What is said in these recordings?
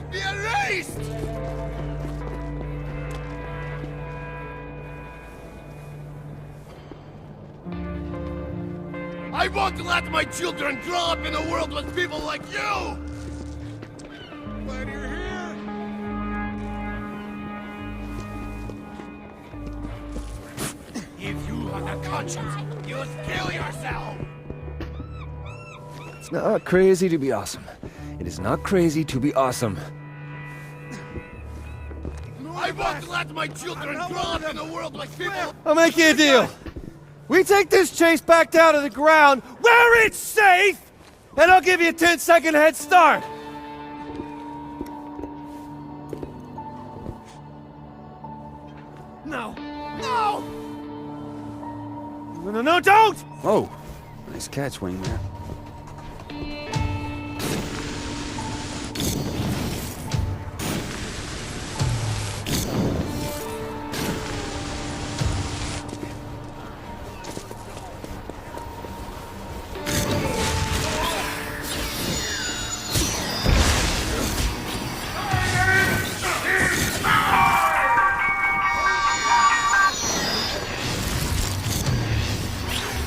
would be erased! I won't let my children grow up in a world with people like you! Glad you're here! If you had a conscience, you'd kill yourself! It's not crazy to be awesome. It is not crazy to be awesome. I won't let my children grow up in a world with people... I'll make you a deal. We take this chase back down to the ground where it's safe, and I'll give you a 10-second head start. No. No! No, don't! Oh, nice catch, Wingman.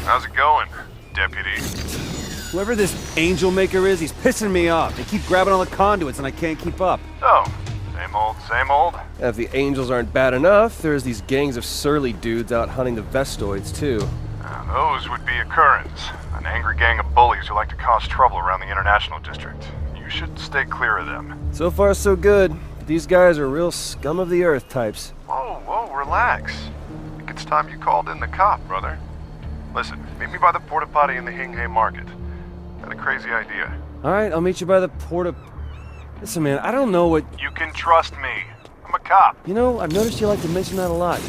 How's it going, Deputy? Whoever this angel maker is, he's pissing me off. They keep grabbing all the conduits and I can't keep up. Oh, same old, same old? If the angels aren't bad enough, there's these gangs of surly dudes out hunting the Vestoids, too. Those would be Occurrence, an angry gang of bullies who like to cause trouble around the International District. You should stay clear of them. So far, so good. These guys are real scum of the earth types. Whoa, relax. I think it's time you called in the cop, brother. Listen, meet me by the porta potty in the Hinghay Market. Got a crazy idea. Alright, I'll meet you by the porta... Listen, man, I don't know what... You can trust me. I'm a cop. You know, I've noticed you like to mention that a lot.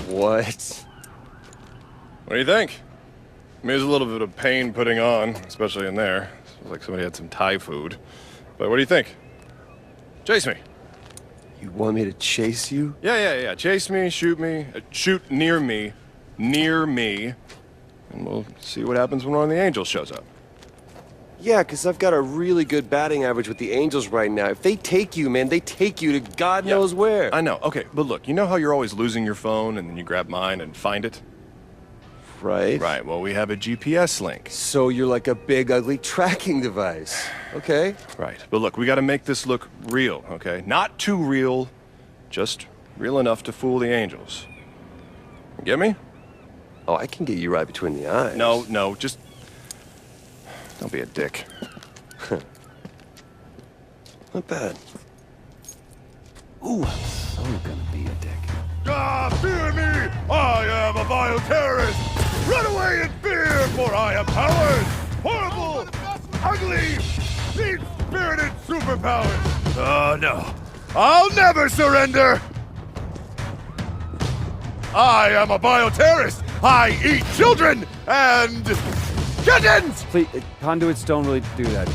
What? What do you think? I mean, there's a little bit of pain putting on, especially in there. Smells like somebody had some Thai food. But what do you think? Chase me. You want me to chase you? Yeah. Chase me, shoot near me, and we'll see what happens when one of the angels shows up. Yeah, because I've got a really good batting average with the Angels right now. If they take you, man, they take you to God knows where. I know. Okay, but look, you know how you're always losing your phone and then you grab mine and find it? Right. Right, well, we have a GPS link. So you're like a big, ugly tracking device. Okay. Right, but look, we gotta make this look real, okay? Not too real, just real enough to fool the angels. You get me? Oh, I can get you right between the eyes. No, just... Don't be a dick. Not bad. Ooh, I'm so gonna be a dick. Ah, fear me! I am a vile terrorist! Run away in fear, for I am powered! Horrible! Ugly! Mean-spirited superpowers! Oh, no. I'll never surrender! I am a bioterrorist! I eat children and... kittens! Please, conduits don't really do that.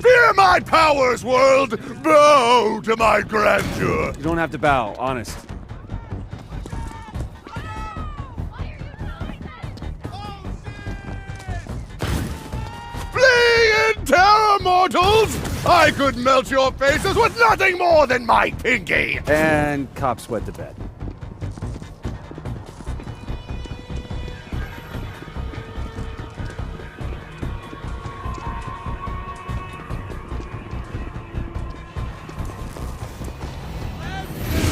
Fear my powers, world! Bow to my grandeur! You don't have to bow, honest. Flee into terror, mortals! I could melt your faces with nothing more than my pinky! And cops went to bed.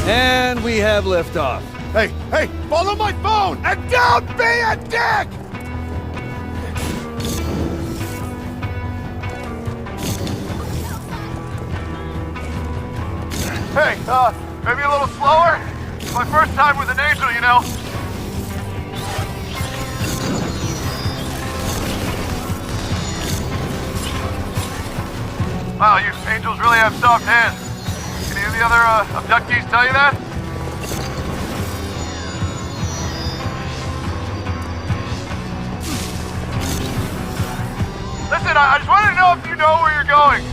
And we have liftoff. Hey, follow my phone and don't be a dick! Hey, maybe a little slower? It's my first time with an angel, you know. Wow, you angels really have soft hands. Can any of the other abductees tell you that? Listen, I just wanted to know if you know where you're going.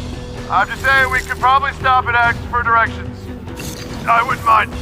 I'm just saying we could probably stop and ask for directions. I wouldn't mind.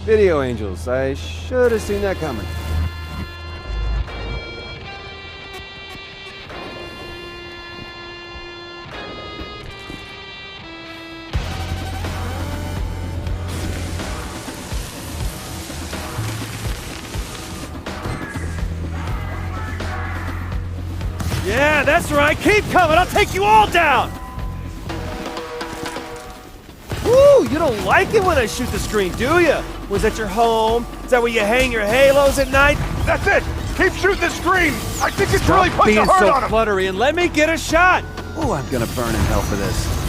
Video angels. I should have seen that coming. Yeah, that's right. Keep coming. I'll take you all down. Woo! You don't like it when I shoot the screen, do you? Was that your home? Is that where you hang your halos at night? That's it! Keep shooting the screen! I think it's Stop really put the being hurt so on him! fluttery and let me get a shot! Ooh, I'm gonna burn in hell for this.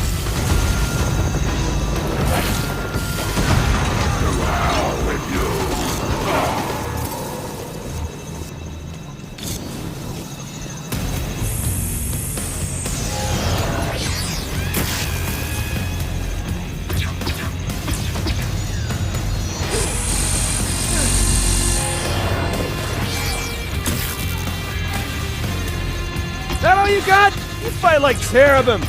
That all you got? You fight like cherubim.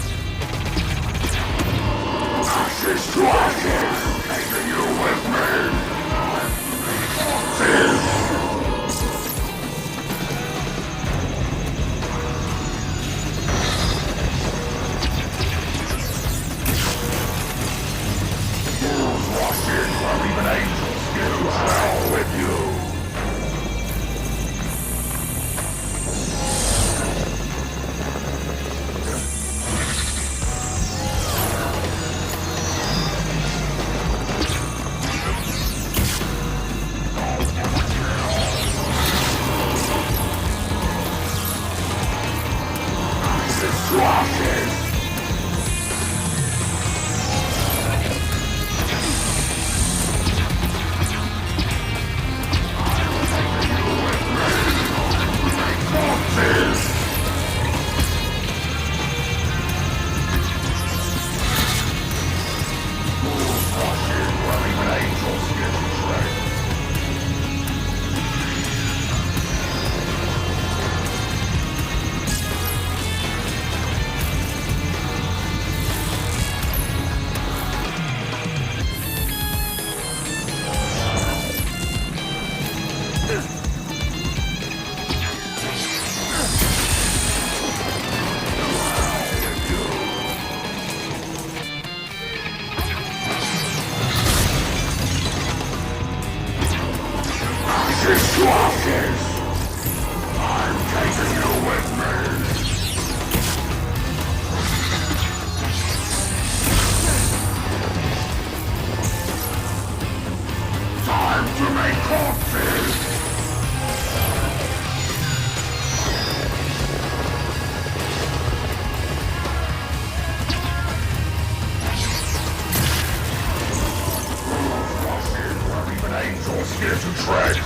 drag.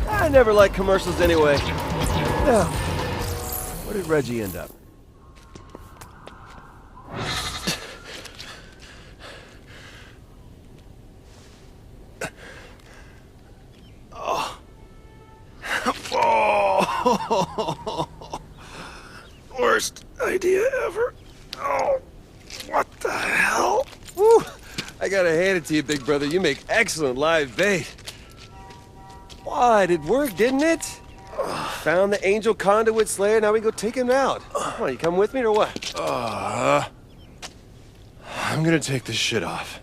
I never liked commercials anyway. Now, where did Reggie end up? Worst idea ever. Oh, what the hell? Woo! I gotta hand it to you, big brother. You make excellent live bait. What? It worked, didn't it? Found the angel Conduit Slayer, now we go take him out. Come on, you come with me or what? I'm gonna take this shit off.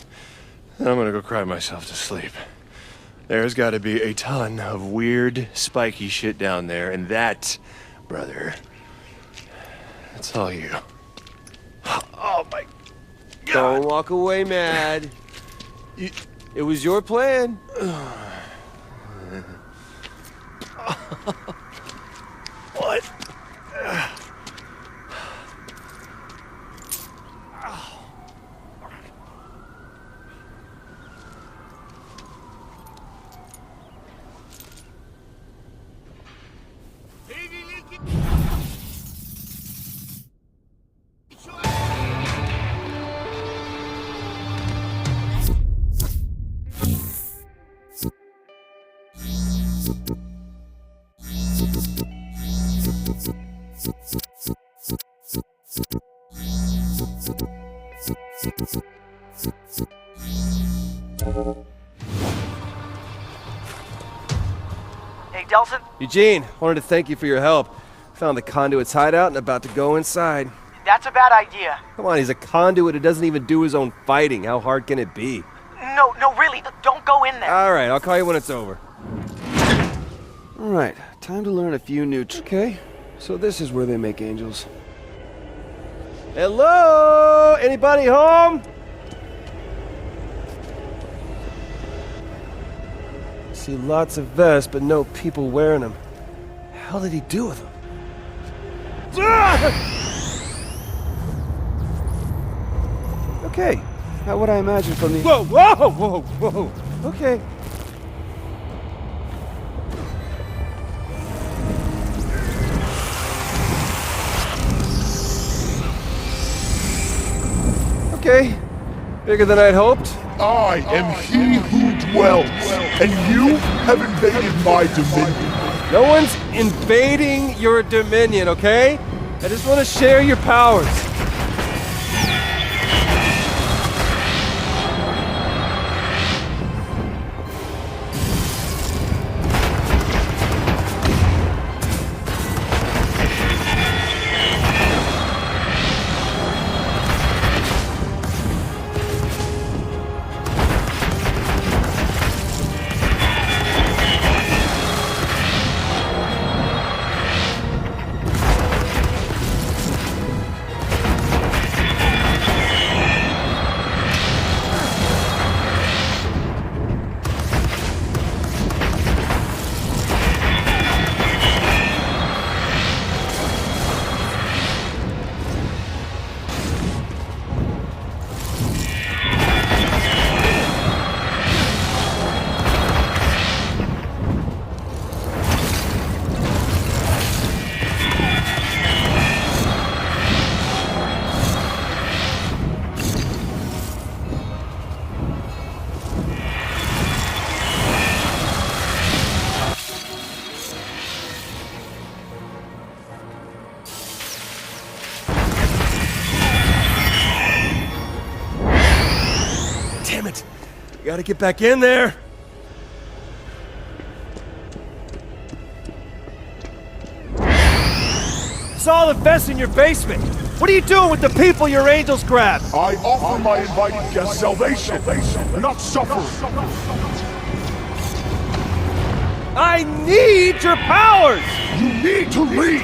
Then I'm gonna go cry myself to sleep. There's gotta be a ton of weird, spiky shit down there, and that, brother, that's all you. Oh my God. Don't walk away mad. It was your plan. What? Hey, Delsin? Eugene, wanted to thank you for your help. Found the Conduit's hideout and about to go inside. That's a bad idea. Come on, he's a conduit who doesn't even do his own fighting. How hard can it be? No, really, don't go in there. Alright, I'll call you when it's over. Alright, time to learn a few new Okay, so this is where they make angels. Hello? Anybody home? See lots of vests, but no people wearing them. The hell did he do with them? Okay, not what I imagined from the. Whoa, whoa, whoa, whoa. Okay. Okay, bigger than I'd hoped. I am he who dwells, and you have invaded my dominion. No one's invading your dominion, okay? I just want to share your powers. Damn it! You gotta get back in there! Saw the vest in your basement! What are you doing with the people your angels grabbed? I offer my invited guests salvation, not suffering. I need your powers! You need to leave.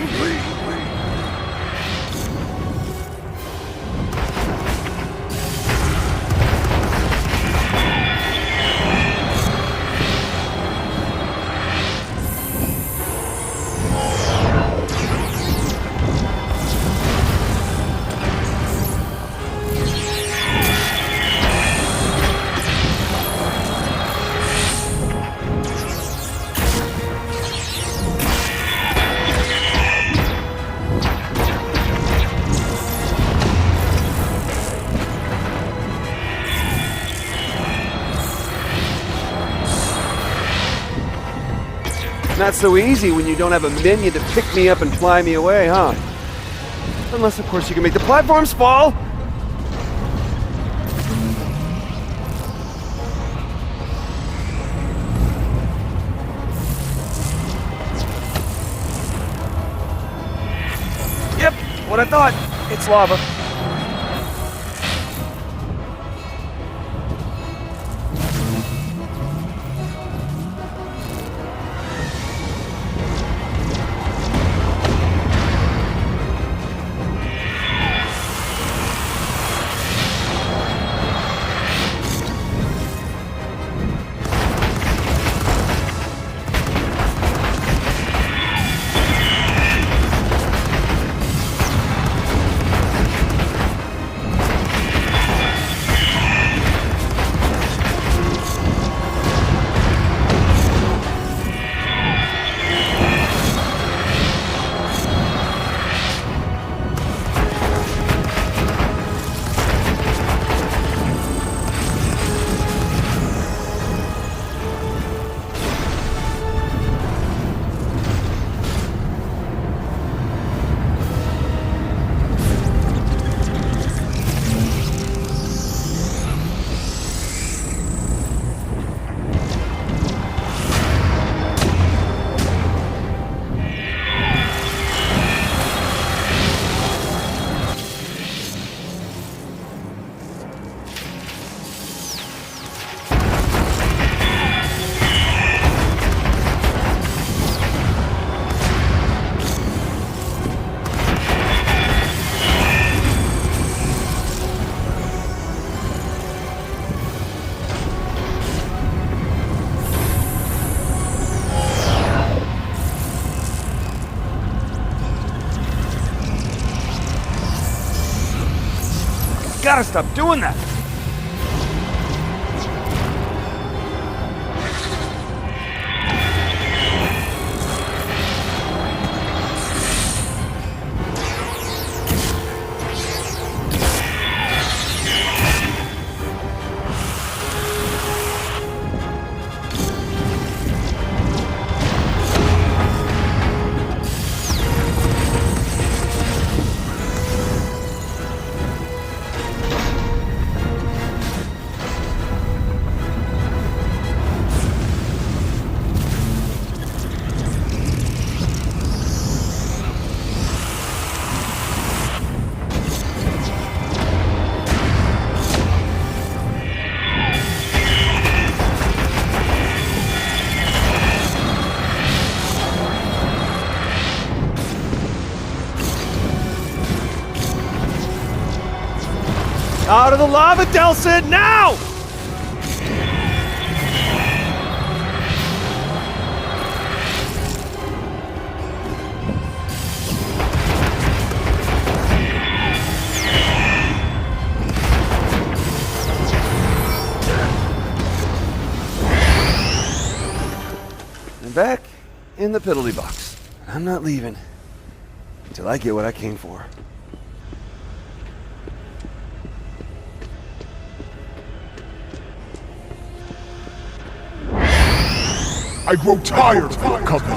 Not so easy when you don't have a minion to pick me up and fly me away, huh? Unless, of course, you can make the platforms fall! Yep, what I thought. It's lava. Gotta stop doing that! Out of the lava, Delsin, now! I'm back in the piddly box. I'm not leaving until I get what I came for. I grow tired of your company.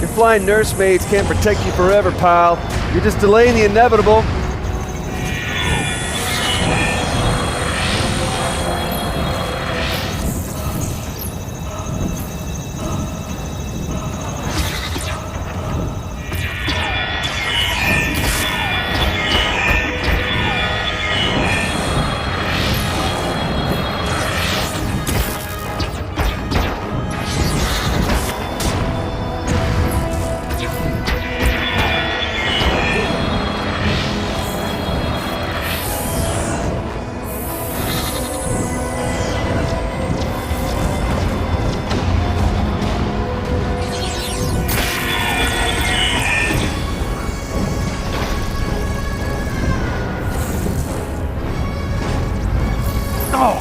Your flying nursemaids can't protect you forever, pal. You're just delaying the inevitable. Oh,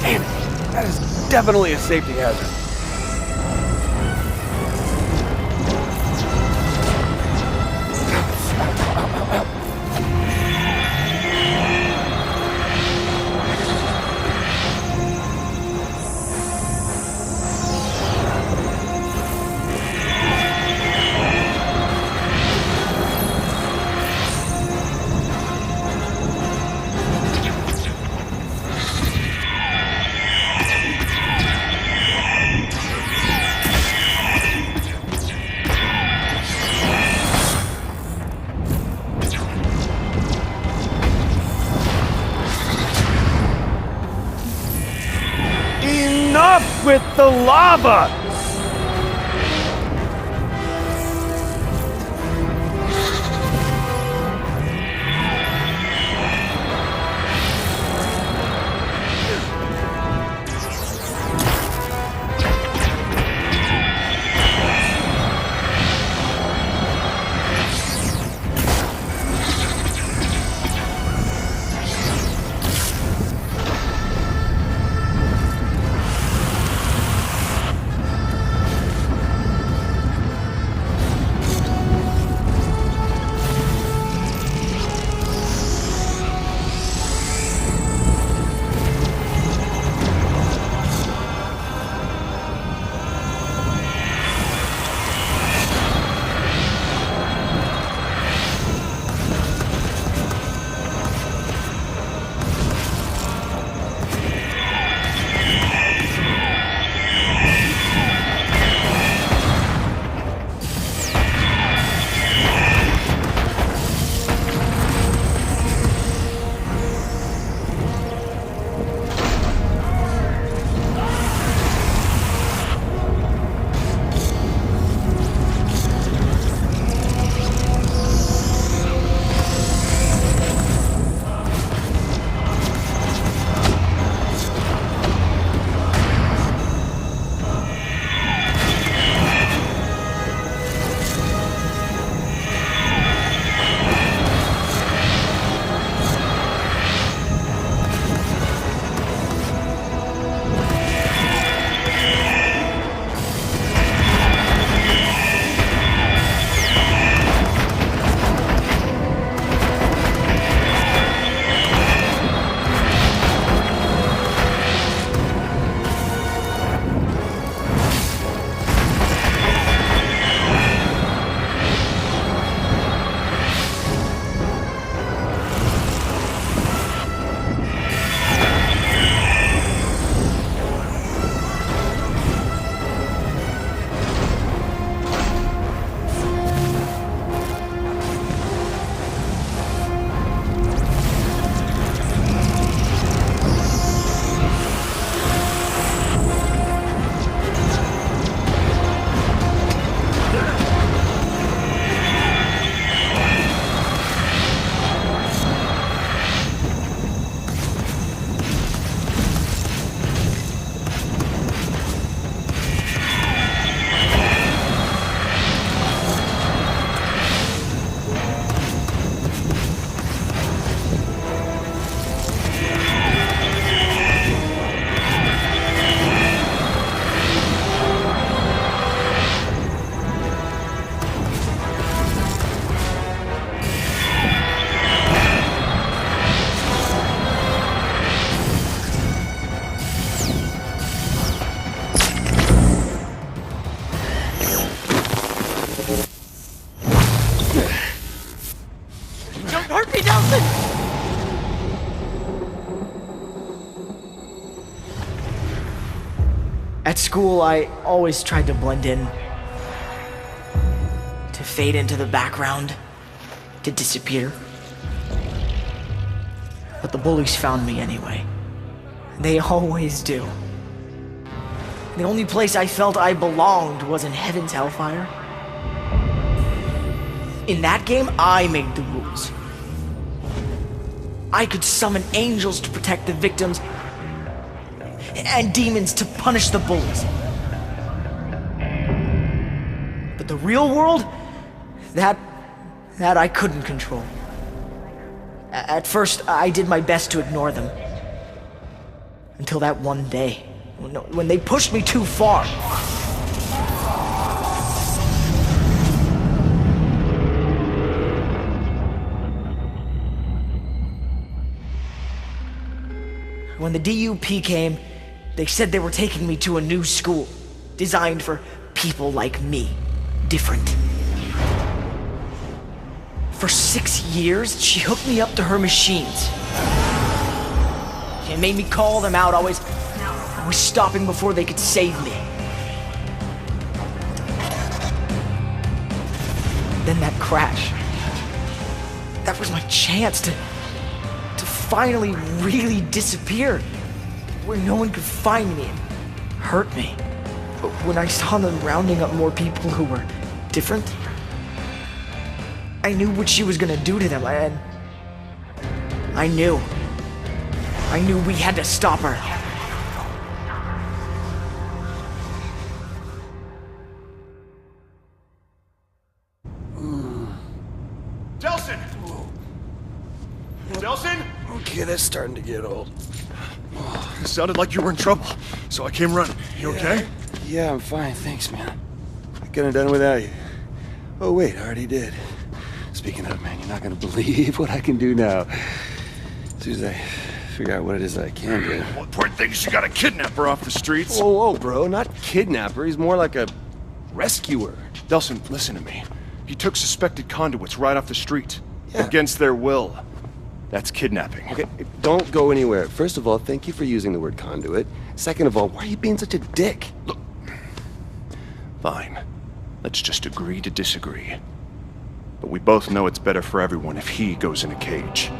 damn it. That is definitely a safety hazard. with the lava! At school, I always tried to blend in, to fade into the background, to disappear. But the bullies found me anyway. They always do. The only place I felt I belonged was in Heaven's Hellfire. In that game, I made the rules. I could summon angels to protect the victims, and demons to punish the bullies. But the real world, that I couldn't control. At first, I did my best to ignore them. Until that one day, when they pushed me too far. When the DUP came, they said they were taking me to a new school, designed for people like me, different. For 6 years, she hooked me up to her machines. It made me call them out, always stopping before they could save me. Then that crash. That was my chance to finally really disappear, where no one could find me and hurt me. But when I saw them rounding up more people who were different, I knew what she was gonna do to them, and I knew we had to stop her. Delsin! Delsin? Okay, that's starting to get old. It sounded like you were in trouble, so I came running. You okay? Yeah, I'm fine, thanks, man. I couldn't have done it without you. Oh, wait, I already did. Speaking of, man, you're not gonna believe what I can do now. As soon as I figure out what it is I can do. Well, poor thing, she got a kidnapper off the streets. Whoa, whoa, bro, not kidnapper. He's more like a rescuer. Delsin, listen to me. He took suspected conduits right off the street. Yeah. Against their will. That's kidnapping. Okay, don't go anywhere. First of all, thank you for using the word conduit. Second of all, why are you being such a dick? Look. Fine. Let's just agree to disagree. But we both know it's better for everyone if he goes in a cage.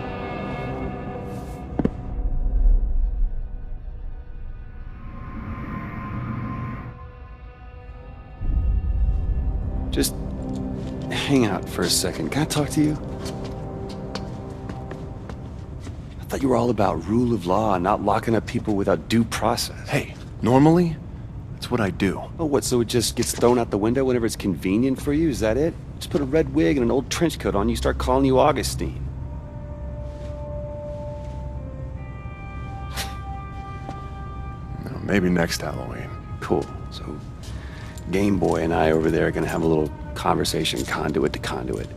Just hang out for a second. Can I talk to you? I thought you were all about rule of law and not locking up people without due process. Hey, normally, that's what I do. Oh, what, so it just gets thrown out the window whenever it's convenient for you? Is that it? Just put a red wig and an old trench coat on, you start calling you Augustine. Maybe next Halloween. Cool. So, Game Boy and I over there are gonna have a little conversation, conduit to conduit.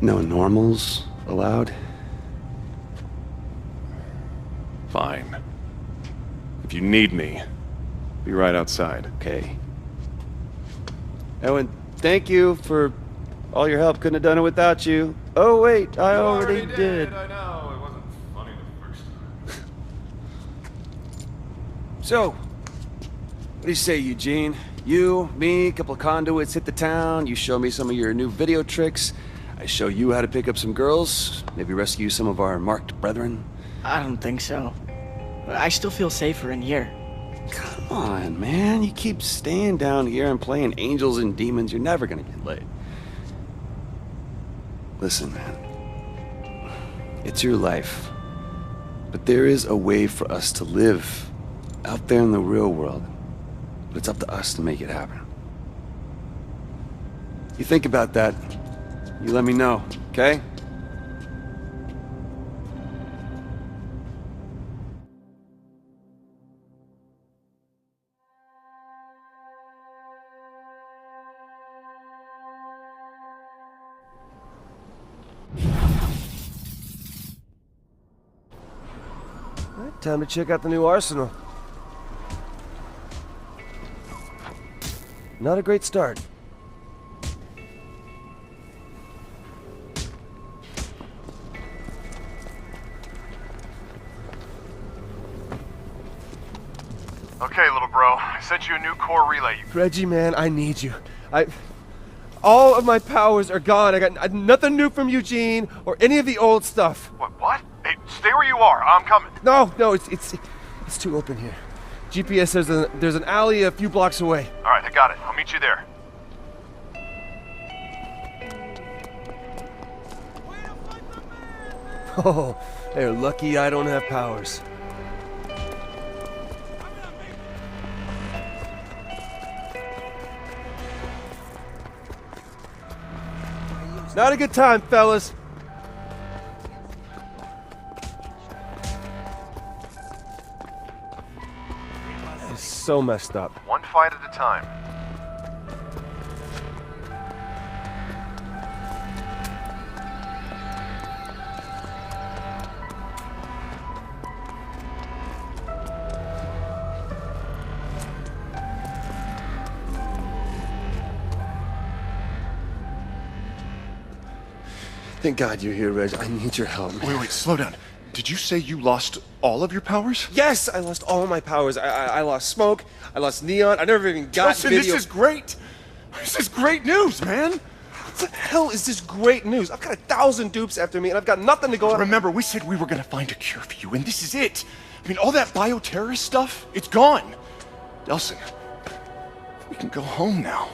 No normals allowed? Fine. If you need me, be right outside. Okay. Owen, thank you for all your help. Couldn't have done it without you. Oh, wait, I already did. I know. It wasn't funny the first time. So, what do you say, Eugene? You, me, a couple of conduits hit the town, you show me some of your new video tricks, I show you how to pick up some girls, maybe rescue some of our marked brethren. I don't think so. I still feel safer in here. Come on, man, you keep staying down here and playing angels and demons, you're never gonna get laid. Listen, man, it's your life, but there is a way for us to live out there in the real world. But it's up to us to make it happen. You think about that, you let me know, okay? Time to check out the new arsenal. Not a great start. Okay, little bro. I sent you a new core relay. Reggie, man, I need you. All of my powers are gone. I got nothing new from Eugene or any of the old stuff. What? Hey, stay where you are. I'm coming. No, it's too open here. GPS says there's an alley a few blocks away. All right, I got it. I'll meet you there. Oh, they're lucky I don't have powers. Not a good time, fellas. It's so messed up. One fight at a time. Thank God you're here, Reg. I need your help. Wait, slow down. Did you say you lost all of your powers? Yes, I lost all my powers. I lost smoke. I lost neon. I never even got Delsin, video. this is great. This is great news, man. What the hell is this great news? I've got 1,000 dupes after me, and I've got nothing to go on. Remember, we said we were gonna find a cure for you, and this is it. I mean, all that bioterrorist stuff, it's gone. Delsin, we can go home now.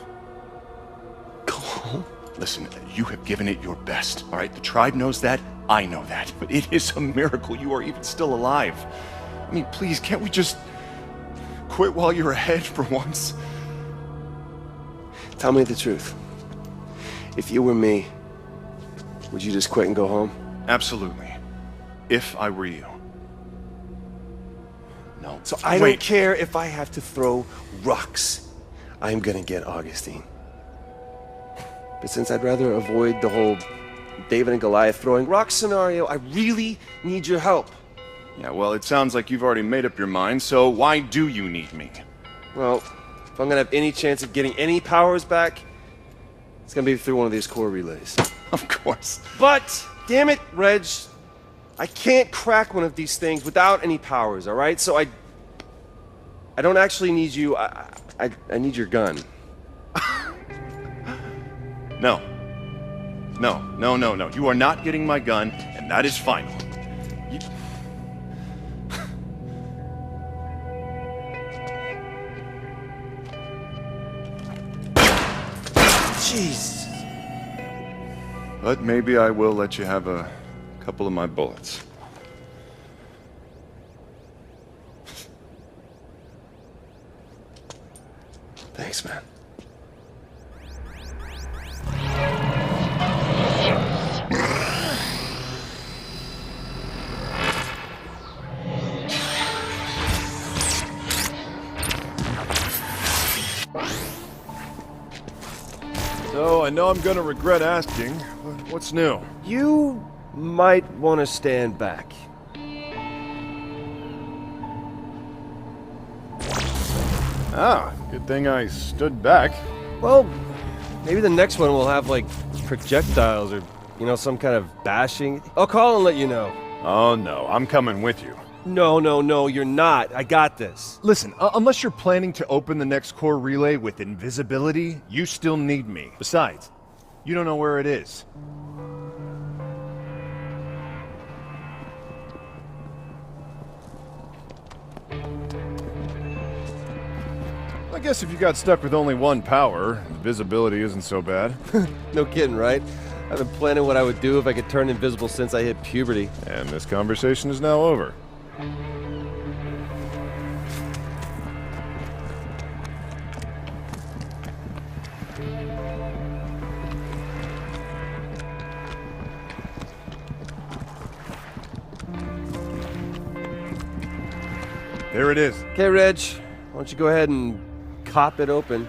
Go home? Listen, you have given it your best, all right? The tribe knows that, I know that, but it is a miracle you are even still alive. I mean, please, can't we just quit while you're ahead for once? Tell me the truth. If you were me, would you just quit and go home? Absolutely. If I were you. No. So I don't care if I have to throw rocks. I'm gonna get Augustine. But since I'd rather avoid the whole David and Goliath throwing rocks scenario, I really need your help. Yeah, well, it sounds like you've already made up your mind, so why do you need me? Well, if I'm gonna have any chance of getting any powers back, it's gonna be through one of these core relays. Of course. But, damn it, Reg, I can't crack one of these things without any powers, alright? So I don't actually need you, I need your gun. No. No. You are not getting my gun, and that is final. You... Jeez. But maybe I will let you have a couple of my bullets. Thanks, man. So, I know I'm gonna regret asking, but what's new? You might want to stand back. Ah, good thing I stood back. Well, maybe the next one will have, like, projectiles or, you know, some kind of bashing. I'll call and let you know. Oh no, I'm coming with you. No, you're not. I got this. Listen, unless you're planning to open the next core relay with invisibility, you still need me. Besides, you don't know where it is. I guess if you got stuck with only one power, invisibility isn't so bad. No kidding, right? I've been planning what I would do if I could turn invisible since I hit puberty. And this conversation is now over. There it is. Okay, Reg, why don't you go ahead and cop it open?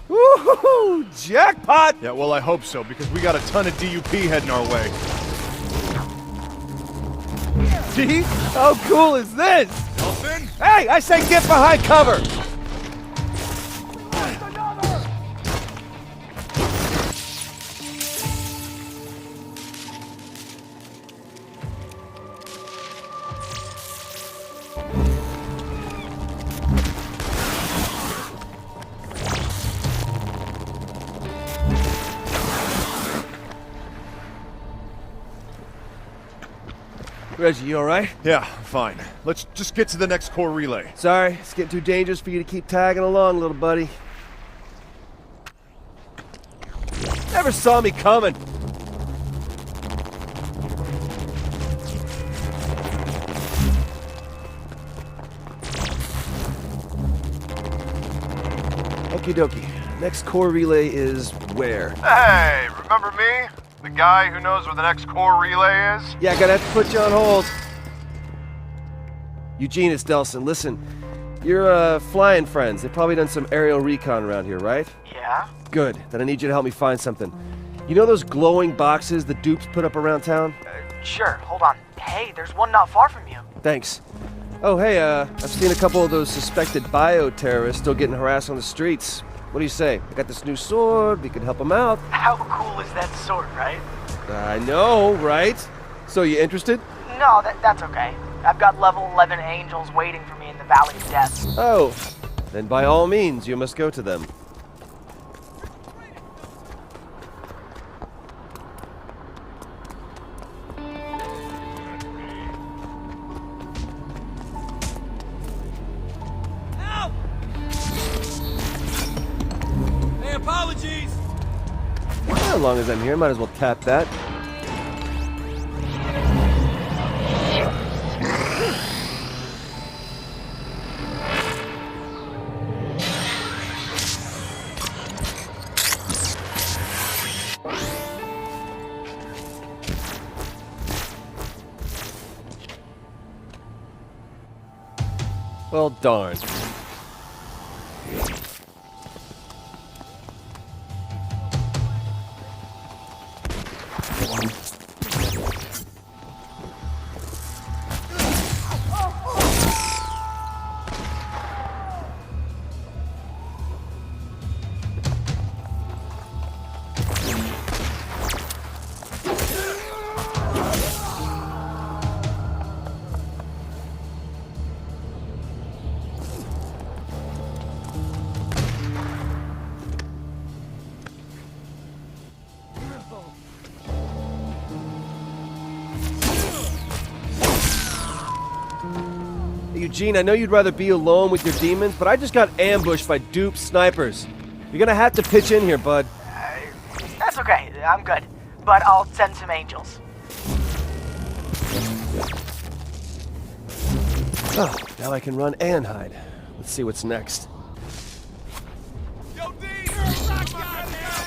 Woohoo! Jackpot! Yeah, well, I hope so, because we got a ton of DUP heading our way. See? How cool is this? Delsin? Hey, I say get behind cover! Reggie, you alright? Yeah, fine. Let's just get to the next core relay. Sorry, it's getting too dangerous for you to keep tagging along, little buddy. Never saw me coming. Okie dokie. Next core relay is where? Hey, remember me? The guy who knows where the next core relay is? Yeah, gonna have to put you on hold. Eugene, it's Delsin. Listen, you're flying friends. They've probably done some aerial recon around here, right? Yeah? Good. Then I need you to help me find something. You know those glowing boxes the dupes put up around town? Sure, hold on. Hey, there's one not far from you. Thanks. Oh, hey, I've seen a couple of those suspected bio-terrorists still getting harassed on the streets. What do you say? I got this new sword, we could help them out. How cool is that sword, right? I know, right? So you interested? No, that's okay. I've got level 11 angels waiting for me in the Valley of Death. Oh, then by all means, you must go to them. Help! Hey, apologies! As long as I'm here, might as well tap that. Well, darn. Eugene, I know you'd rather be alone with your demons, but I just got ambushed by dupe snipers. You're gonna have to pitch in here, bud. That's okay, I'm good. But I'll send some angels. Oh, now I can run and hide. Let's see what's next. Yo, D! You're a rock guy, man!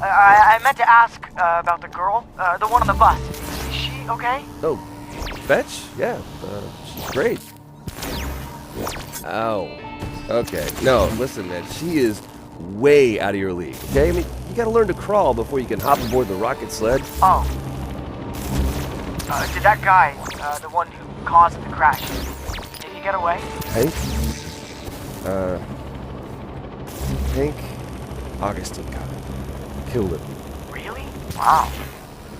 I meant to ask about the girl, the one on the bus. Is she okay? Oh, Fetch? Yeah, she's great. Ow. Okay, no, listen, man, she is way out of your league, okay? I mean, you gotta learn to crawl before you can hop aboard the rocket sled. Oh. Did that guy, the one who caused the crash, did he get away? Hank? Hank Augustine got him. Killed him. Really? Wow.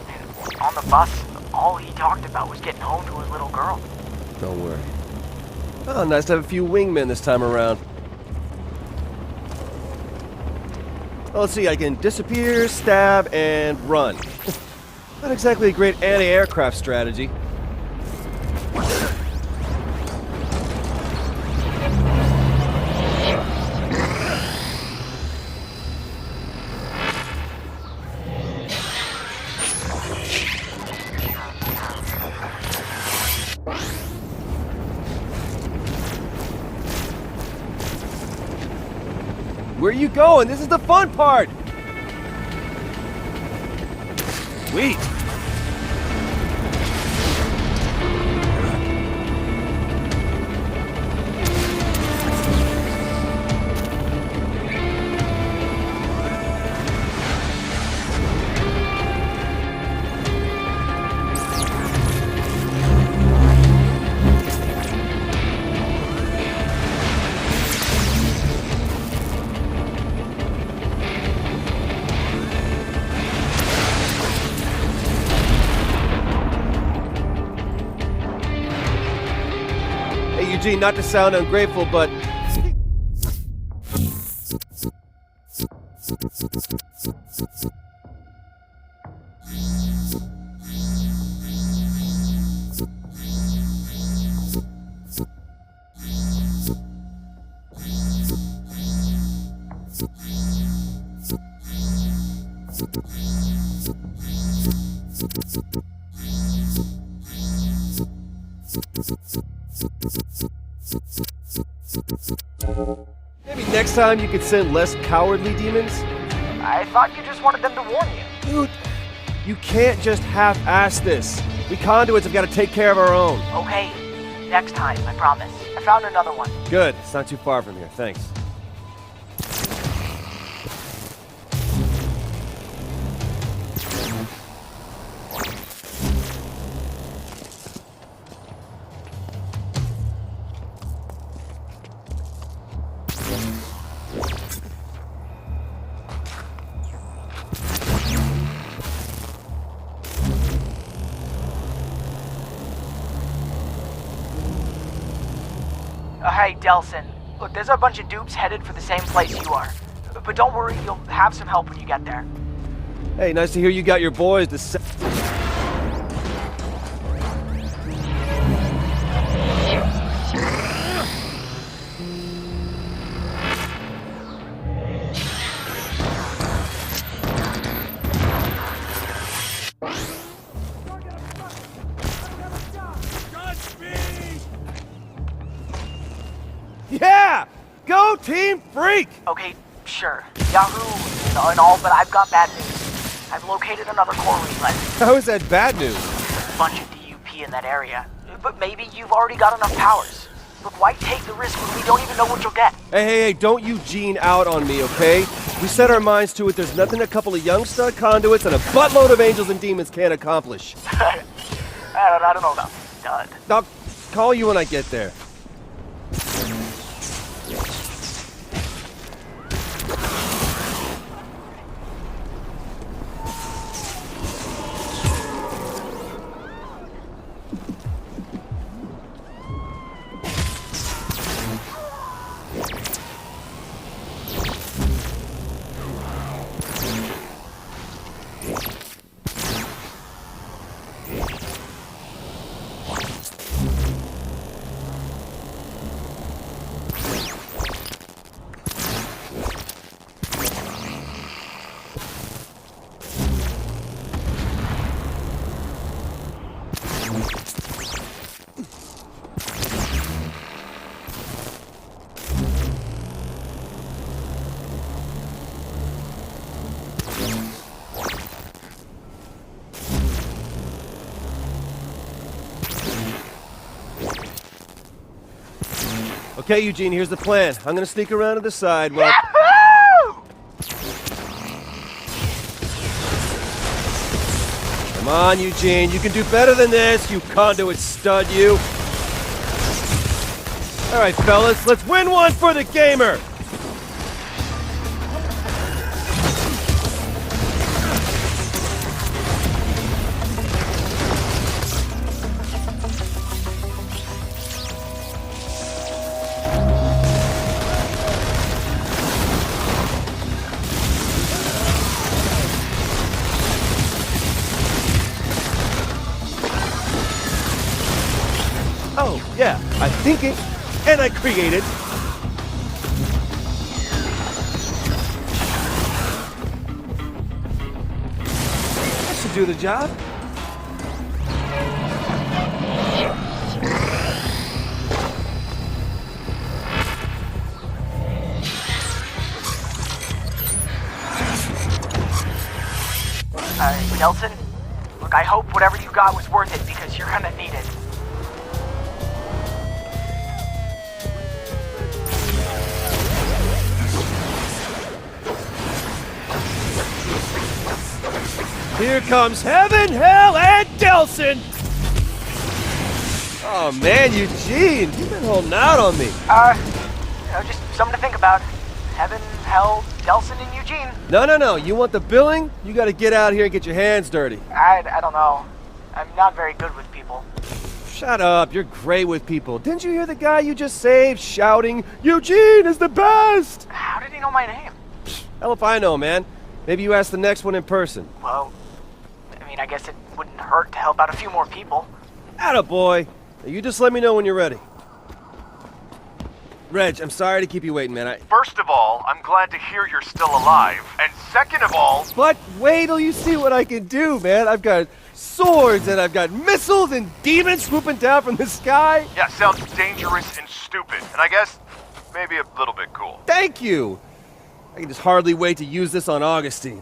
And on the bus, all he talked about was getting home to his little girl. Don't worry. Oh, nice to have a few wingmen this time around. Well, let's see, I can disappear, stab, and run. Not exactly a great anti-aircraft strategy. Where are you going? This is the fun part! Sweet! Eugene, not to sound ungrateful, but... Maybe next time you could send less cowardly demons? I thought you just wanted them to warn you. Dude, you can't just half-ass this. We Conduits have got to take care of our own. Okay, next time, I promise. I found another one. Good, it's not too far from here, thanks. Hey, Delsin. Look, there's a bunch of dupes headed for the same place you are. But don't worry, you'll have some help when you get there. Hey, nice to hear you got your boys to Yeah! Go Team Freak! Okay, sure. Yahoo and all, but I've got bad news. I've located another core relay. How is that bad news? A bunch of DUP in that area. But maybe you've already got enough powers. Look, why take the risk when we don't even know what you'll get? Hey, don't you Gene out on me, okay? We set our minds to it. There's nothing a couple of young stud conduits and a buttload of angels and demons can't accomplish. I don't know about stud. I'll call you when I get there. Okay, Eugene, here's the plan. I'm gonna sneak around to the side while... Yahoo! Come on, Eugene, you can do better than this, you conduit stud, you. All right, fellas, let's win one for the gamer. Oh, yeah, I think it, and I created. That should do the job. Delsin, look, I hope whatever you got was worth it because you're gonna need it. Here comes heaven, hell, and Delsin! Oh man, Eugene, you've been holding out on me. Just something to think about. Heaven, hell, Delsin, and Eugene. No, you want the billing? You gotta get out here and get your hands dirty. I don't know. I'm not very good with people. Shut up, you're great with people. Didn't you hear the guy you just saved shouting, Eugene is the best? How did he know my name? Hell if I know, man. Maybe you ask the next one in person. Well, I mean, I guess it wouldn't hurt to help out a few more people. Attaboy. You just let me know when you're ready. Reg, I'm sorry to keep you waiting, man. First of all, I'm glad to hear you're still alive. And second of all... But wait till you see what I can do, man. I've got swords and I've got missiles and demons swooping down from the sky. Yeah, sounds dangerous and stupid. And I guess maybe a little bit cool. Thank you. I can just hardly wait to use this on Augustine.